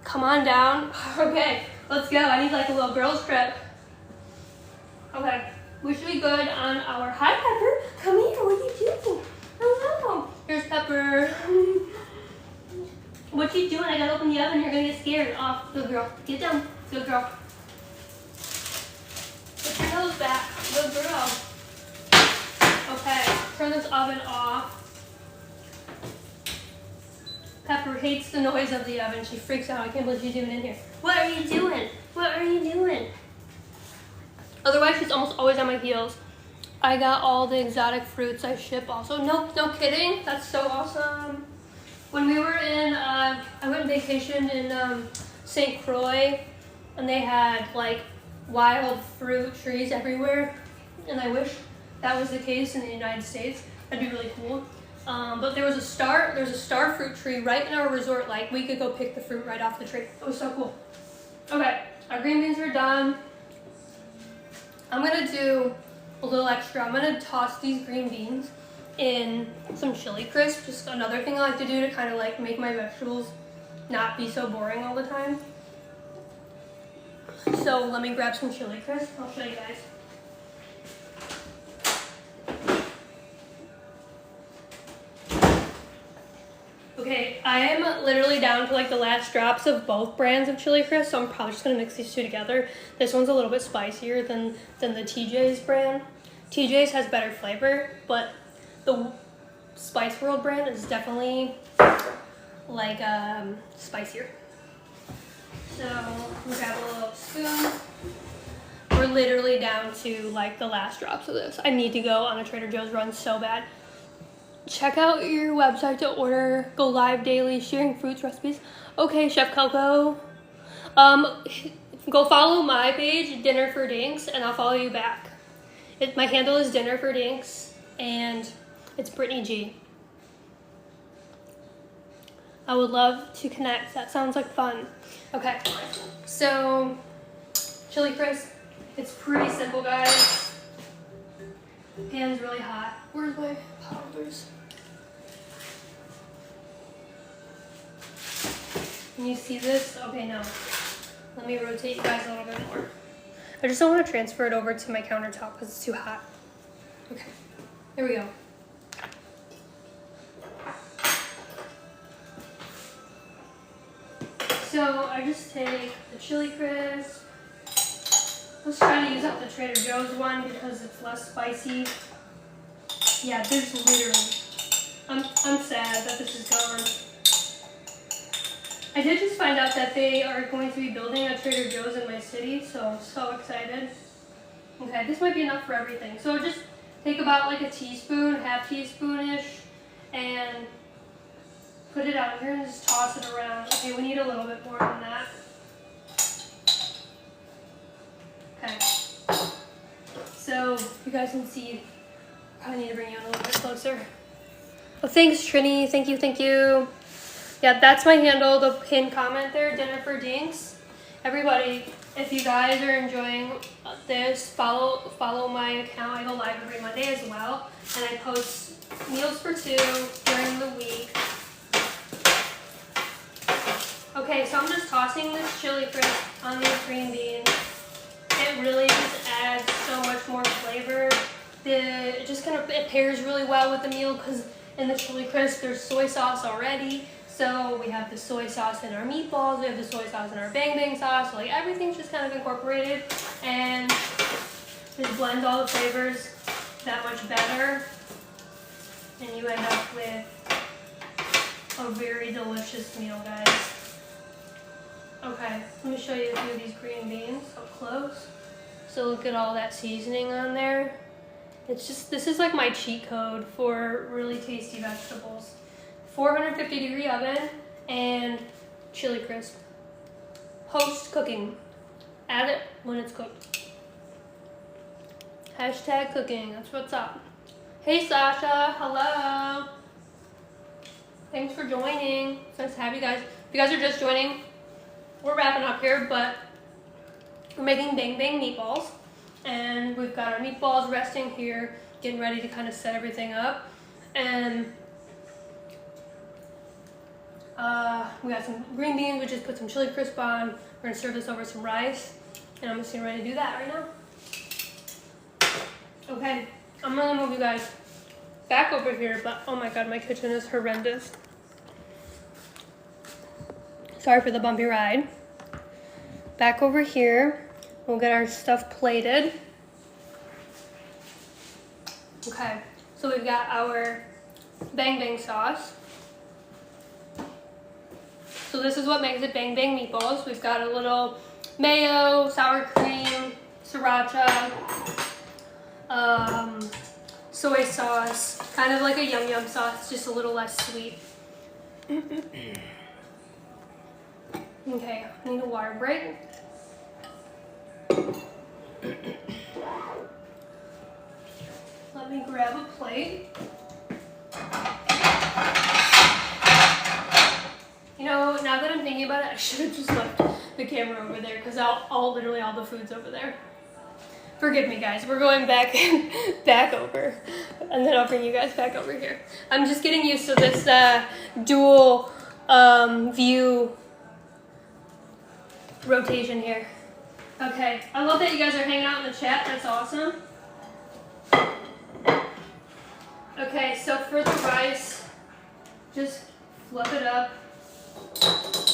Come on down. Okay, let's go. I need like a little girls trip. Okay, we should be good on our, hi Pepper, come here, what are you doing? Hello. Here's Pepper. What you doing? I gotta open the oven, you're gonna get scared. Oh, good girl. Get down, good girl. Put your nose back, good girl. Okay, turn this oven off. Pepper hates the noise of the oven. She freaks out. I can't believe she's even in here. What are you doing? What are you doing? Otherwise, she's almost always on my heels. I got all the exotic fruits I ship also. No kidding. That's so awesome. When we were in, I went on vacation in St. Croix, and they had like wild fruit trees everywhere. And I wish that was the case in the United States. That'd be really cool. But there's a star fruit tree right in our resort. Like, we could go pick the fruit right off the tree. It was so cool. Okay, our green beans are done. I'm gonna do a little extra. I'm gonna toss these green beans in some chili crisp. Just another thing I like to do to kind of like make my vegetables not be so boring all the time. So let me grab some chili crisp. I'll show you guys. Okay, I am literally down to like the last drops of both brands of chili crisp, so I'm probably just gonna mix these two together. This one's a little bit spicier than the TJ's brand. TJ's has better flavor, but the Spice World brand is definitely like spicier. So we'll grab a little spoon. We're literally down to like the last drops of this. I need to go on a Trader Joe's run so bad. Check out your website to order. Go live daily, sharing fruits recipes. Okay, Chef Coco. Go follow my page, Dinner for Dinks, and I'll follow you back. My handle is Dinner for Dinks, and it's Brittany G. I would love to connect. That sounds like fun. Okay, so chili crisp. It's pretty simple, guys. Pan's really hot. Where's my powders? Can you see this? Okay, no. Let me rotate you guys a little bit more. I just don't want to transfer it over to my countertop because it's too hot. Okay, here we go. So I just take the chili crisp. Let's try to use up the Trader Joe's one because it's less spicy. Yeah, there's literally, I'm sad that this is gone. I did just find out that they are going to be building a Trader Joe's in my city, so I'm so excited. Okay, this might be enough for everything. So just take about like a teaspoon, half teaspoon-ish, and put it out here and just toss it around. Okay, we need a little bit more than that. Okay. So you guys can see, probably need to bring you in a little bit closer. Oh, thanks, Trini. Thank you, thank you. Yeah, that's my handle, the pinned comment there, Dinner for Dinks. Everybody, if you guys are enjoying this, follow my account. I go live every Monday as well, and I post meals for two during the week. Okay, so I'm just tossing this chili crisp on these green beans. It really just adds so much more flavor. It pairs really well with the meal because in the chili crisp there's soy sauce already. So we have the soy sauce in our meatballs, we have the soy sauce in our Bang Bang sauce, so like everything's just kind of incorporated and it blends all the flavors that much better. And you end up with a very delicious meal, guys. Okay, let me show you a few of these green beans up close. So look at all that seasoning on there. This is like my cheat code for really tasty vegetables. 450-degree oven and chili crisp. Post cooking. Add it when it's cooked. Hashtag cooking, that's what's up. Hey Sasha, hello. Thanks for joining. It's nice to have you guys. If you guys are just joining, we're wrapping up here, but we're making Bang Bang Meatballs. And we've got our meatballs resting here, getting ready to kind of set everything up. And we got some green beans, we just put some chili crisp on. We're gonna serve this over some rice. And I'm just getting ready to do that right now. Okay, I'm gonna move you guys back over here, but oh my god, my kitchen is horrendous. Sorry for the bumpy ride. Back over here, we'll get our stuff plated. Okay, so we've got our Bang Bang sauce. So this is what makes it Bang Bang Meatballs. We've got a little mayo, sour cream, sriracha, soy sauce, kind of like a yum yum sauce, just a little less sweet. Okay, I need a water break. Let me grab a plate. that I'm thinking about it, I should have just left the camera over there because literally all the food's over there. Forgive me, guys. We're going back over, and then I'll bring you guys back over here. I'm just getting used to this dual view rotation here. Okay, I love that you guys are hanging out in the chat. That's awesome. Okay, so for the rice, just fluff it up.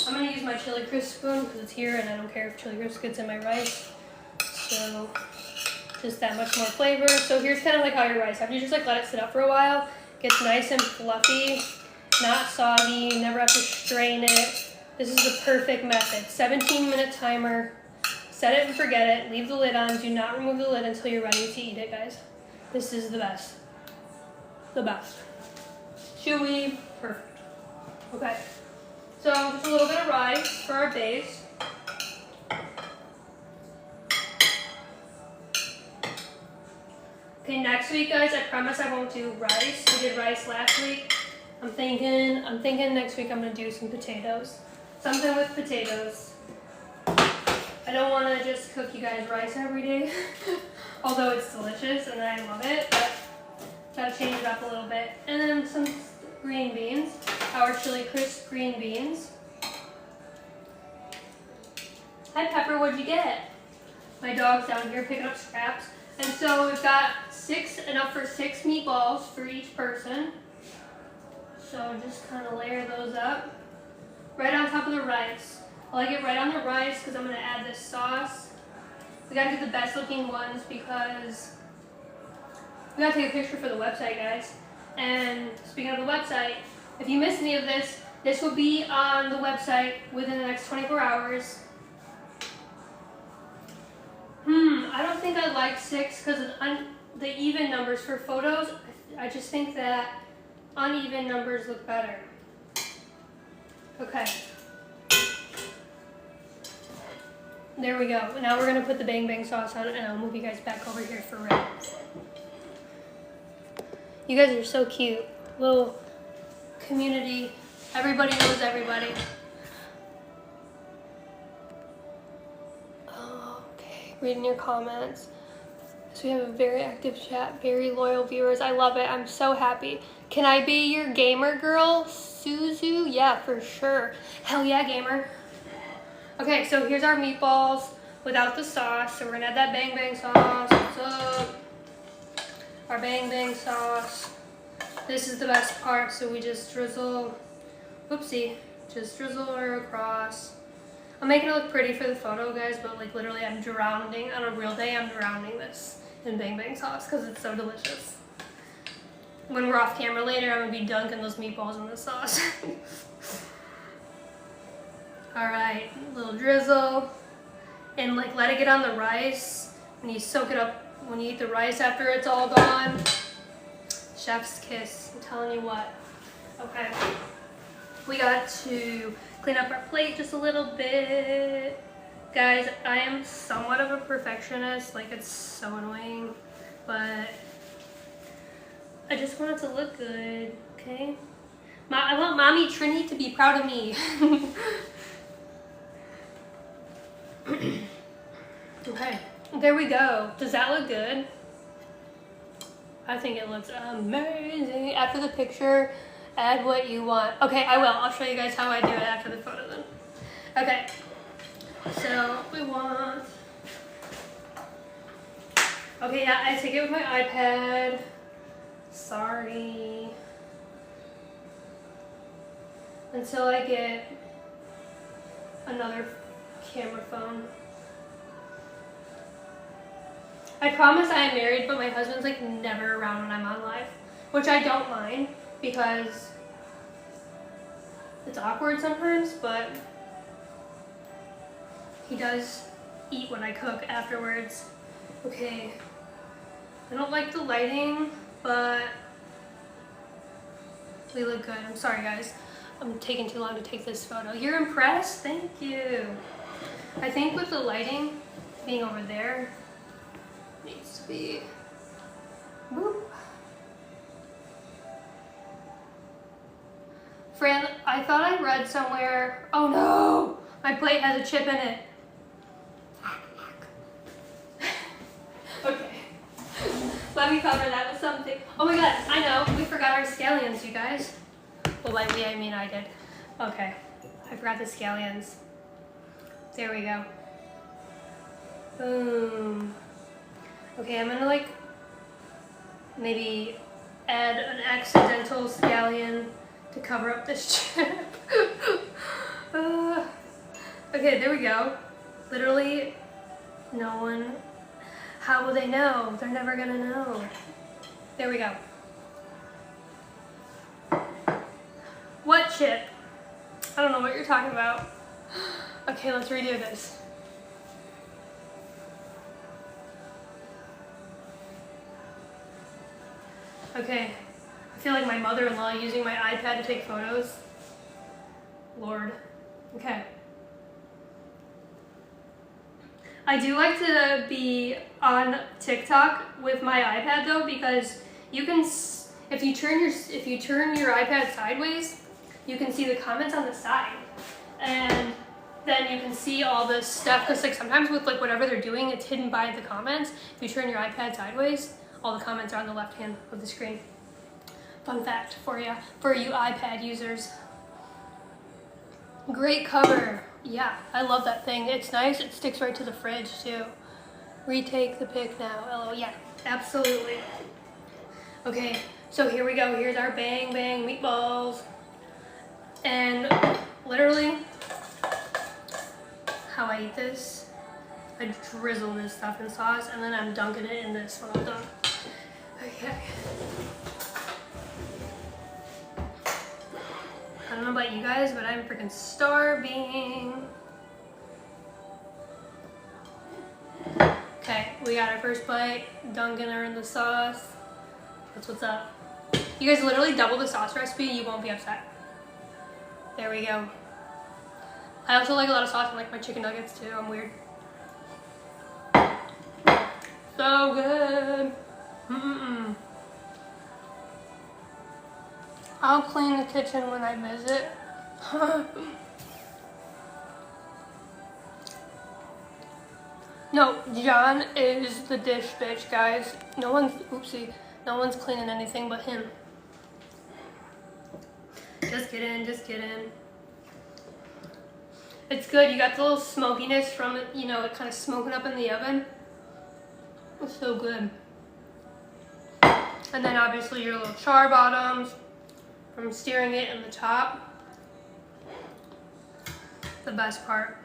I'm gonna use my chili crisp spoon because it's here, and I don't care if chili crisp gets in my rice. So just that much more flavor. So here's kind of like how your rice, after you just like let it sit up for a while, gets nice and fluffy, not soggy, you never have to strain it. This is the perfect method. 17-minute timer. Set it and forget it. Leave the lid on. Do not remove the lid until you're ready to eat it, guys. This is the best. The best. Chewy. Perfect. Okay. So just a little bit of rice for our base. Okay, next week, guys, I promise I won't do rice. We did rice last week. I'm thinking next week I'm gonna do some potatoes. Something with potatoes. I don't want to just cook you guys rice every day, although it's delicious and I love it, but gotta change it up a little bit. And then some green beans, our chili crisp green beans. Hi Pepper, what'd you get? My dog's down here picking up scraps. And so we've got enough for 6 meatballs for each person. So just kind of layer those up right on top of the rice. I like it right on the rice because I'm going to add this sauce. We got to do the best looking ones because we got to take a picture for the website, guys. And speaking of the website, if you missed any of this, this will be on the website within the next 24 hours. I don't think I like 6 because of the even numbers for photos. I just think that uneven numbers look better. Okay. There we go. Now we're going to put the Bang Bang sauce on it, and I'll move you guys back over here for real. You guys are so cute. Little community. Everybody knows everybody. Okay, reading your comments. So we have a very active chat, very loyal viewers. I love it. I'm so happy. Can I be your gamer girl, Suzu? Yeah, for sure. Hell yeah, gamer. Okay, so here's our meatballs without the sauce. So we're gonna add that Bang Bang sauce. What's up? Our Bang Bang sauce. This is the best part. So we just drizzle, whoopsie, just drizzle her across. I'm making it look pretty for the photo, guys, but like literally I'm drowning, on a real day, I'm drowning this in Bang Bang sauce because it's so delicious. When we're off camera later, I'm gonna be dunking those meatballs in the sauce. All right, a little drizzle, and like let it get on the rice. When you soak it up, when you eat the rice after it's all gone, chef's kiss, I'm telling you what. Okay, we got to clean up our plate just a little bit. Guys, I am somewhat of a perfectionist, like it's so annoying, but I just want it to look good, okay? I want Mommy Trini to be proud of me. Okay, there we go. Does that look good? I think it looks amazing. After the picture, add what you want. Okay, I will. I'll show you guys how I do it after the photo then. Okay, so we want... Okay, yeah, I take it with my iPad. Sorry. Until I get another camera phone. I promise I am married, but my husband's like never around when I'm on live, which I don't mind because it's awkward sometimes, but he does eat when I cook afterwards. Okay, I don't like the lighting, but we look good. I'm sorry, guys. I'm taking too long to take this photo. You're impressed? Thank you. I think with the lighting being over there, needs to be, whoop. Fran, I thought I read somewhere, oh no, my plate has a chip in it. Okay, let me cover that with something. Oh my god, I know, we forgot our scallions, you guys. Well, by we, I mean I did. Okay, I forgot the scallions. There we go. Boom. Okay, I'm gonna like maybe add an accidental scallion to cover up this chip. Okay, there we go. Literally, no one. How will they know? They're never gonna know. There we go. What chip? I don't know what you're talking about. Okay, let's redo this. Okay, I feel like my mother-in-law using my iPad to take photos. Lord. Okay. I do like to be on TikTok with my iPad though, because you can, if you turn your iPad sideways, you can see the comments on the side, and then you can see all this stuff. Because like sometimes with like whatever they're doing, it's hidden by the comments. If you turn your iPad sideways, all the comments are on the left hand of the screen. Fun fact for you iPad users. Great cover. Yeah, I love that thing. It's nice. It sticks right to the fridge too. Retake the pic now. Oh yeah, absolutely. Okay, so here we go. Here's our Bang Bang Meatballs. And literally, how I eat this, I drizzle this stuff in sauce, and then I'm dunking it in this when I'm done. Okay. I don't know about you guys, but I'm freaking starving. Okay, we got our first bite, dunking her in the sauce. That's what's up. You guys literally double the sauce recipe, you won't be upset. There we go. I also like a lot of sauce in like my chicken nuggets too. I'm weird. So good. I'll clean the kitchen when I visit. No, John is the dish bitch, guys. No one's cleaning anything but him. Just kidding, just kidding. It's good, you got the little smokiness from it, you know, it kind of smoking up in the oven. It's so good. And then obviously your little char bottoms from searing it in the top. The best part.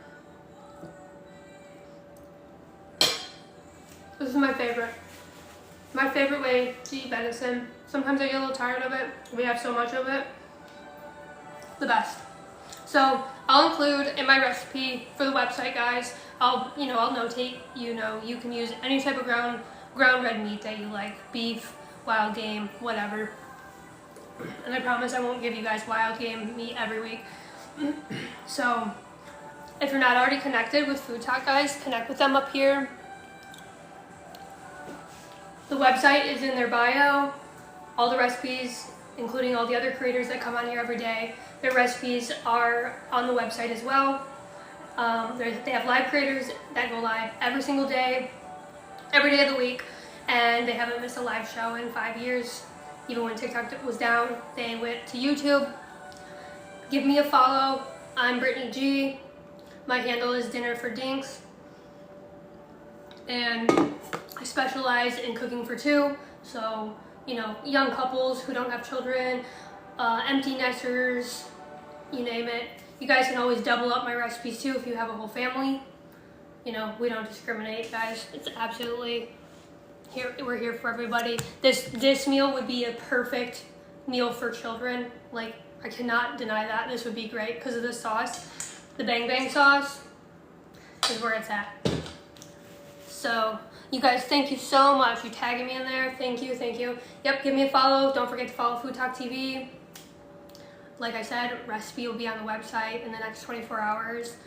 This is my favorite. My favorite way to eat venison. Sometimes I get a little tired of it. We have so much of it. The best. So I'll include in my recipe for the website, guys. I'll notate. You can use any type of ground red meat that you like, beef, wild game, whatever. And I promise I won't give you guys wild game meat every week. So if you're not already connected with Food Talk, guys, connect with them up here. The website is in their bio. All the recipes, including all the other creators that come on here every day, their recipes are on the website as well. They have live creators that go live every single day, every day of the week, and they haven't missed a live show in 5 years. Even when TikTok was down, they went to YouTube. Give me a follow. I'm Brittany G. My handle is Dinner for Dinks. And I specialize in cooking for two. So, young couples who don't have children, empty nesters, you name it. You guys can always double up my recipes too if you have a whole family. We don't discriminate, guys. It's absolutely we're here for everybody. This meal would be a perfect meal for children. Like, I cannot deny that. This would be great because of the sauce. The Bang Bang sauce is where it's at. So, you guys, thank you so much. You tagging me in there. Thank you, thank you. Yep, give me a follow. Don't forget to follow FoodTokTV. Like I said, recipe will be on the website in the next 24 hours.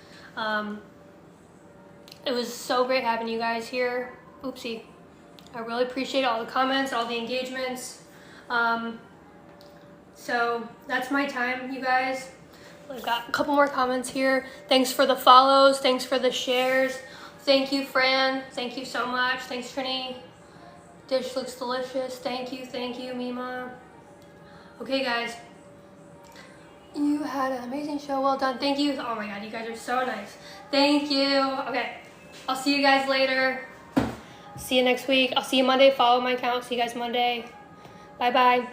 It was so great having you guys here. Oopsie. I really appreciate all the comments, all the engagements. So that's my time, you guys. I've got a couple more comments here. Thanks for the follows. Thanks for the shares. Thank you, Fran. Thank you so much. Thanks, Trini. Dish looks delicious. Thank you, Mima. Okay, guys. You had an amazing show. Well done. Thank you. Oh my God, you guys are so nice. Thank you. Okay, I'll see you guys later. See you next week. I'll see you Monday. Follow my account. See you guys Monday. Bye-bye.